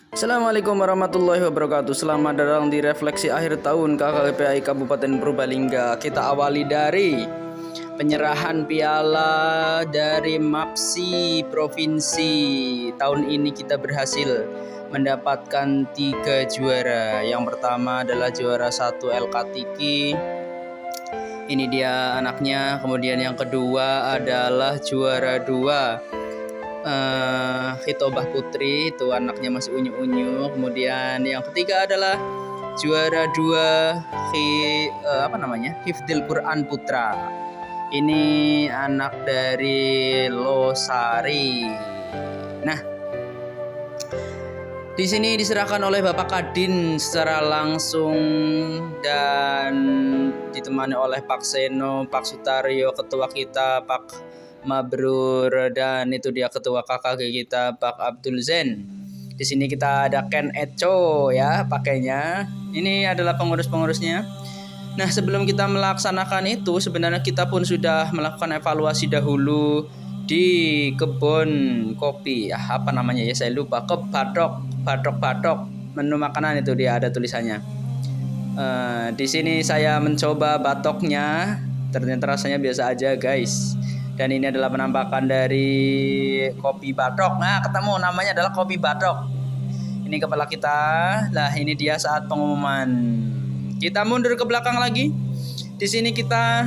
Assalamualaikum warahmatullahi wabarakatuh. Selamat datang di refleksi akhir tahun KKPI Kabupaten Purbalingga. Kita awali dari penyerahan piala dari MAPSI Provinsi. Tahun ini kita berhasil mendapatkan 3 juara. Yang pertama adalah juara 1 LK Tiki. Ini dia anaknya. Kemudian yang kedua adalah juara 2 Hitobah Putri, itu anaknya masih unyu-unyu. Kemudian yang ketiga adalah juara 2 Hifdil Quran Putra. Ini anak dari Losari. Nah, di sini diserahkan oleh Bapak Kadin secara langsung dan ditemani oleh Pak Seno, Pak Sutaryo, ketua kita, Pak Mabrur, dan itu dia ketua KKG kita, Pak Abdul Zen. Di sini kita ada Ken Echo ya pakainya. Ini adalah pengurus-pengurusnya. Nah, sebelum kita melaksanakan itu, sebenarnya kita pun sudah melakukan evaluasi dahulu di kebun kopi. Apa namanya ya? Saya lupa. Batok. Menu makanan itu dia ada tulisannya. Di sini saya mencoba batoknya. Ternyata rasanya biasa aja, guys. Dan ini adalah penampakan dari kopi batok. Nah, ketemu namanya adalah kopi batok. Ini kepala kita. Nah, ini dia saat pengumuman. Kita mundur ke belakang lagi. Di sini kita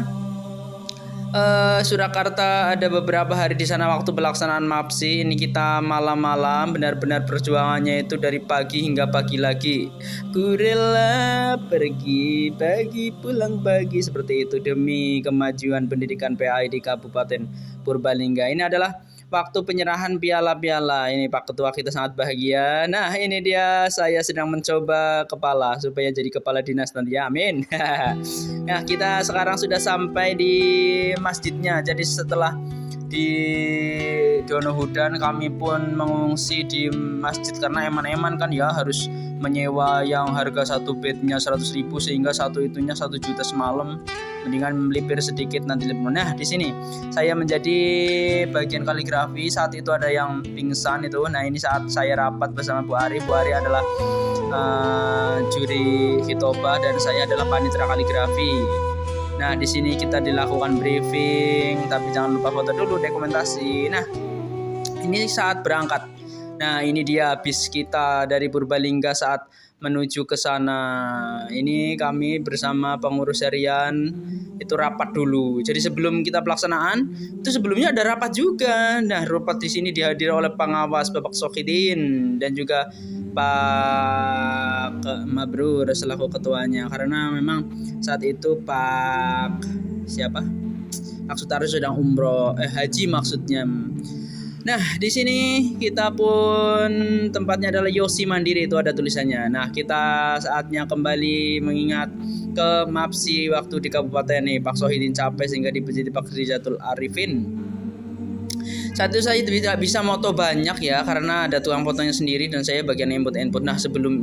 Surakarta, ada beberapa hari di sana waktu pelaksanaan MAPSI. Ini kita malam-malam, benar-benar perjuangannya itu dari pagi hingga pagi lagi. Ku rela pergi pagi pulang pagi, seperti itu demi kemajuan pendidikan PAI di Kabupaten Purbalingga. Ini adalah waktu penyerahan piala-piala. Ini Pak Ketua kita sangat bahagia. Nah, ini dia saya sedang mencoba kepala supaya jadi kepala dinas nanti. Amin. Nah, kita sekarang sudah sampai di masjidnya. Jadi setelah di Donohudan kami pun mengungsi di masjid karena eman-eman kan ya, harus menyewa yang harga satu bednya 100.000 sehingga satu itunya 1 juta semalam. Mendingan melipir sedikit nanti lebih. Nah, di sini saya menjadi bagian kaligrafi. Saat itu ada yang pingsan itu. Nah, ini saat saya rapat bersama Bu Ari. Bu Ari adalah juri hitobah dan saya adalah panitera kaligrafi. Nah, di sini kita dilakukan briefing, tapi jangan lupa foto dulu, dokumentasi. Nah, ini saat berangkat. Nah, ini dia bis kita dari Purbalingga saat menuju ke sana. Ini kami bersama pengurus harian itu rapat dulu. Jadi sebelum kita pelaksanaan, itu sebelumnya ada rapat juga. Nah, rapat di sini dihadiri oleh pengawas Bapak Sokhidin dan juga Pak Mabrur selaku ketuanya, karena memang saat itu Pak Sutaryo sedang haji maksudnya. Nah, di sini kita pun tempatnya adalah Yosi Mandiri, itu ada tulisannya. Nah, kita saatnya kembali mengingat ke MAPSI waktu di kabupaten nih. Pak Sohidin capek sehingga dipuji Pak Rizatul Arifin. Saat itu saya tidak bisa moto banyak ya, karena ada tukang fotonya sendiri dan saya bagian input. Nah, sebelum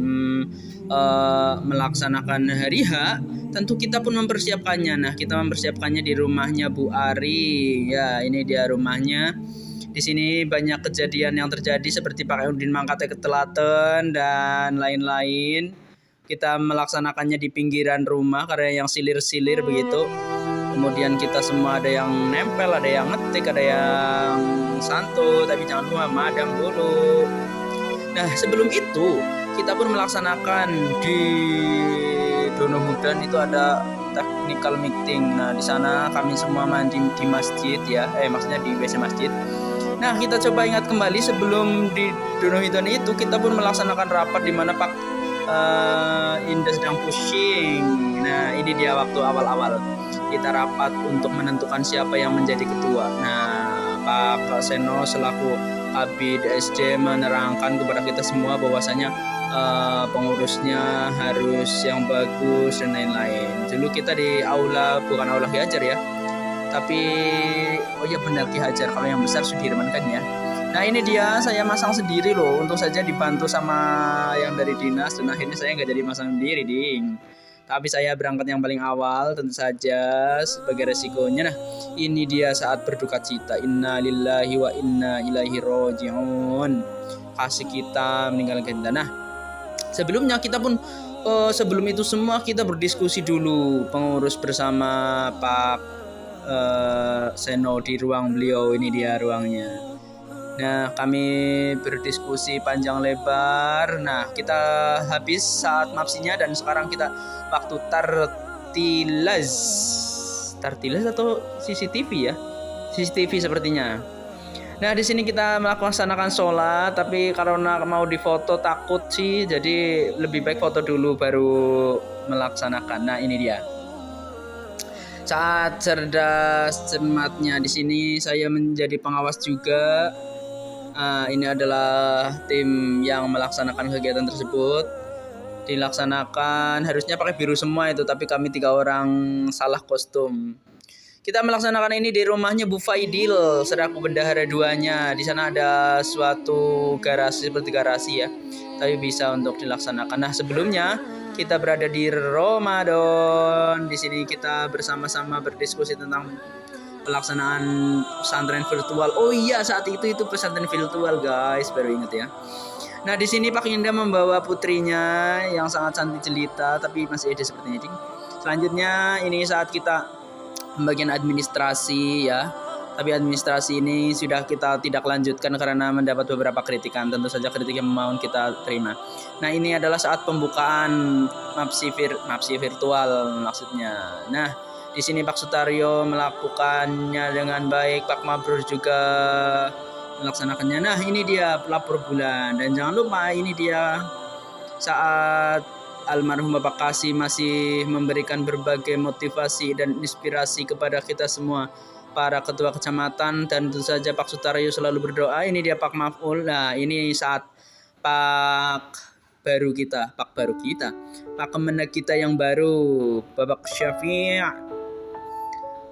melaksanakan hari H, tentu kita pun mempersiapkannya. Nah, kita mempersiapkannya di rumahnya Bu Ari. Ya, ini dia rumahnya. Di sini banyak kejadian yang terjadi seperti Pak Udin mangkatnya ketelaten dan lain-lain. Kita melaksanakannya di pinggiran rumah karena yang silir-silir begitu. Kemudian kita semua ada yang nempel, ada yang ngetik, ada yang santu, tapi jangan lupa madang dulu. Nah, sebelum itu kita pun melaksanakan di Donohudan itu ada technical meeting. Nah, di sana kami semua mandi di masjid ya, maksudnya di WC masjid. Nah, kita coba ingat kembali sebelum di Donohudan itu kita pun melaksanakan rapat di mana Pak Indah sedang pusing. Nah, ini dia waktu awal-awal kita rapat untuk menentukan siapa yang menjadi ketua. Nah, Pak Seno selaku Kabid SD menerangkan kepada kita semua bahwasanya pengurusnya harus yang bagus dan lain-lain. Dulu kita di aula, bukan aula Ki Hajar ya, tapi benar Ki Hajar, kalau yang besar Sudirman kan ya. Nah, ini dia saya masang sendiri loh, untung saja dibantu sama yang dari dinas dan akhirnya saya nggak jadi masang sendiri ding. Tapi saya berangkat yang paling awal tentu saja sebagai resikonya. Nah, ini dia saat berduka cita. Inna lillahi wa inna ilaihi roji'un. kasih kita, meninggalkan kita. Nah, sebelumnya kita pun sebelum itu semua kita berdiskusi dulu pengurus bersama Pak Seno di ruang beliau. Ini dia ruangnya. Nah, kami berdiskusi panjang lebar. Nah, kita habis saat mapsinya dan sekarang kita waktu tartilas atau CCTV ya? CCTV sepertinya. Nah, di sini kita melaksanakan sholat, tapi karena mau difoto takut sih, jadi lebih baik foto dulu baru melaksanakan. Nah, ini dia. Saat cerdas cermatnya di sini saya menjadi pengawas juga. Ini adalah tim yang melaksanakan kegiatan tersebut. Dilaksanakan harusnya pakai biru semua itu, tapi kami 3 orang salah kostum. Kita melaksanakan ini di rumahnya Bu Faidil selaku bendahara 2-nya. Di sana ada suatu garasi seperti garasi ya, tapi bisa untuk dilaksanakan. Nah, sebelumnya kita berada di Ramadan. Di sini kita bersama-sama berdiskusi tentang pelaksanaan pesantren virtual. Oh iya, saat itu pesantren virtual guys, baru ingat ya. Nah, di sini Pak Indah membawa putrinya yang sangat cantik jelita, tapi masih ada seperti ini. Selanjutnya ini saat kita pembagian administrasi ya. Tapi administrasi ini sudah kita tidak lanjutkan karena mendapat beberapa kritikan. Tentu saja kritik yang mohon kita terima. Nah, ini adalah saat pembukaan mapsi virtual maksudnya. Nah, di sini Pak Sutaryo melakukannya dengan baik, Pak Mabrur juga melaksanakannya. Nah, ini dia pelapor bulan, dan jangan lupa ini dia saat almarhum Bapak Kasih masih memberikan berbagai motivasi dan inspirasi kepada kita semua para ketua kecamatan, dan tentu saja Pak Sutaryo selalu berdoa. Ini dia Pak Maf'ul. Nah, ini saat Pak Kemenak kita yang baru, Bapak Syafi'.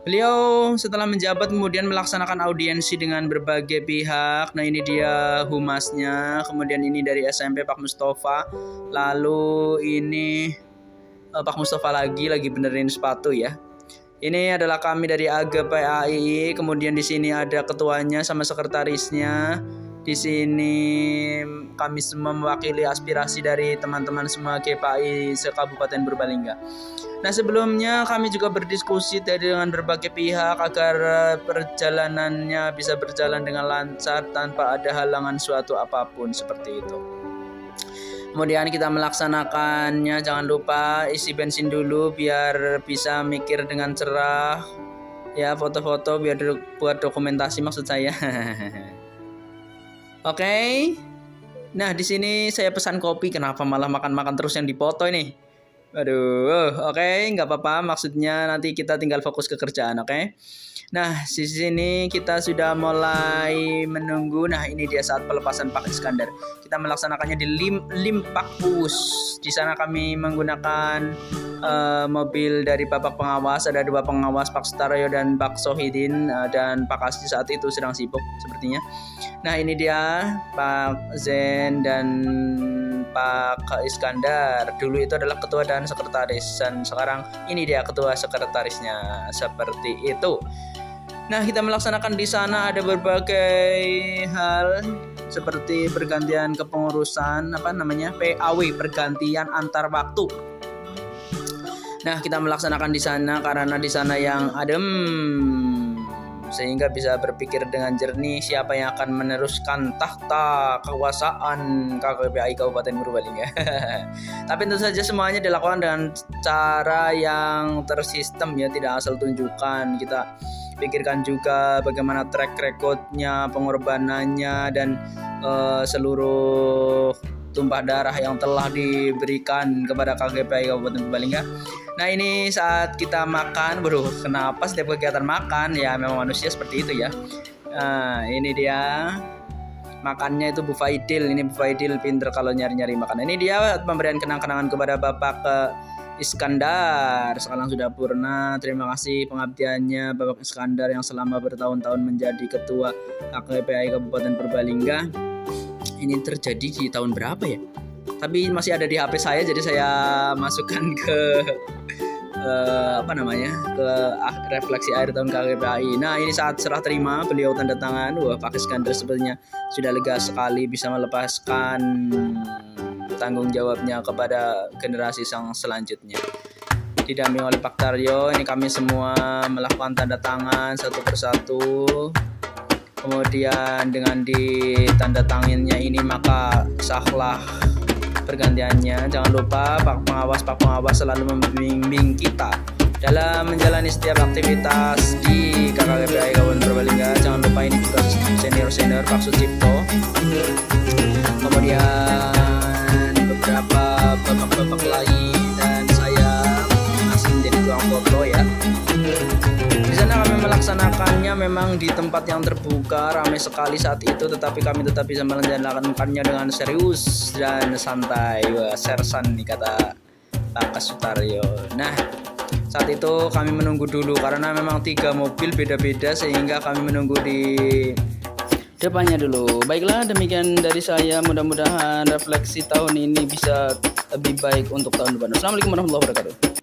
Beliau setelah menjabat kemudian melaksanakan audiensi dengan berbagai pihak. Nah, ini dia humasnya. Kemudian ini dari SMP Pak Mustafa. Lalu ini Pak Mustafa lagi benerin sepatu ya. Ini adalah kami dari AGPAII. Kemudian di sini ada ketuanya sama sekretarisnya. Di sini kami semua mewakili aspirasi dari teman-teman semua GPAI se-Kabupaten Purbalingga. Nah, sebelumnya kami juga berdiskusi dengan berbagai pihak agar perjalanannya bisa berjalan dengan lancar tanpa ada halangan suatu apapun seperti itu. Kemudian kita melaksanakannya, jangan lupa isi bensin dulu biar bisa mikir dengan cerah. Ya, foto-foto biar buat dokumentasi maksud saya. Oke. Nah, di sini saya pesan kopi. Kenapa malah makan-makan terus yang dipoto ini? Aduh, oke, nggak apa-apa. Maksudnya nanti kita tinggal fokus ke kerjaan, oke? Nah, di sini kita sudah mulai menunggu. Nah, ini dia saat pelepasan Pak Iskandar. Kita melaksanakannya di Limpakpus. Di sana kami menggunakan mobil dari Bapak Pengawas. Ada 2 pengawas, Pak Sutaryo dan Pak Sohidin, dan Pak Kasdi saat itu sedang sibuk sepertinya. Nah, ini dia Pak Zen dan Pak Iskandar. Dulu itu adalah ketua dan sekretaris, dan sekarang ini dia ketua sekretarisnya, seperti itu. Nah, kita melaksanakan di sana ada berbagai hal seperti pergantian kepengurusan PAW, pergantian antar waktu. Nah, kita melaksanakan di sana karena di sana yang adem sehingga bisa berpikir dengan jernih siapa yang akan meneruskan tahta kekuasaan KGPAI Kabupaten Purbalingga. Tapi tentu saja semuanya dilakukan dengan cara yang tersistem ya, tidak asal tunjukkan. Kita pikirkan juga bagaimana track recordnya, pengorbanannya, dan seluruh tumpah darah yang telah diberikan kepada KGPAI Kabupaten Purbalingga. Nah, ini saat kita makan, kenapa setiap kegiatan makan ya, memang manusia seperti itu ya. Nah, ini dia makannya itu Bu Faidil. Ini Bu Faidil pinter kalau nyari-nyari makan. Ini dia pemberian kenang-kenangan kepada Bapak Iskandar. Sekarang sudah purna. Terima kasih pengabdiannya Bapak Iskandar yang selama bertahun-tahun menjadi ketua KGPAI Kabupaten Purbalingga. Ini terjadi di tahun berapa ya? Tapi masih ada di HP saya, jadi saya masukkan ke apa namanya, ke refleksi akhir tahun KGPAI. Nah, ini saat serah terima beliau tanda tangan. Wah, Pak Iskandar sepertinya sudah lega sekali bisa melepaskan tanggung jawabnya kepada generasi yang selanjutnya. Didampingi oleh Pak Taryo, ini kami semua melakukan tanda tangan satu persatu. Kemudian dengan ditanda tangannya ini maka sahlah pergantiannya. Jangan lupa Pak Pengawas selalu membimbing kita dalam menjalani setiap aktivitas di KKGPAI Kabupaten Purbalingga. Jangan lupa ini juga senior Pak Sucipto. Kemudian beberapa bapak-bapak lain dan saya masih menjadi tukang foto ya. Di sana kami melaksanakannya memang di tempat yang terbuka, ramai sekali saat itu, tetapi kami tetap bisa menjalankannya dengan serius dan santai. Wah, sersan nih kata Pak Sutaryo. Nah, saat itu kami menunggu dulu karena memang 3 mobil beda-beda sehingga kami menunggu di depannya dulu. Baiklah, demikian dari saya. Mudah-mudahan refleksi tahun ini bisa lebih baik untuk tahun depan. Assalamualaikum warahmatullahi wabarakatuh.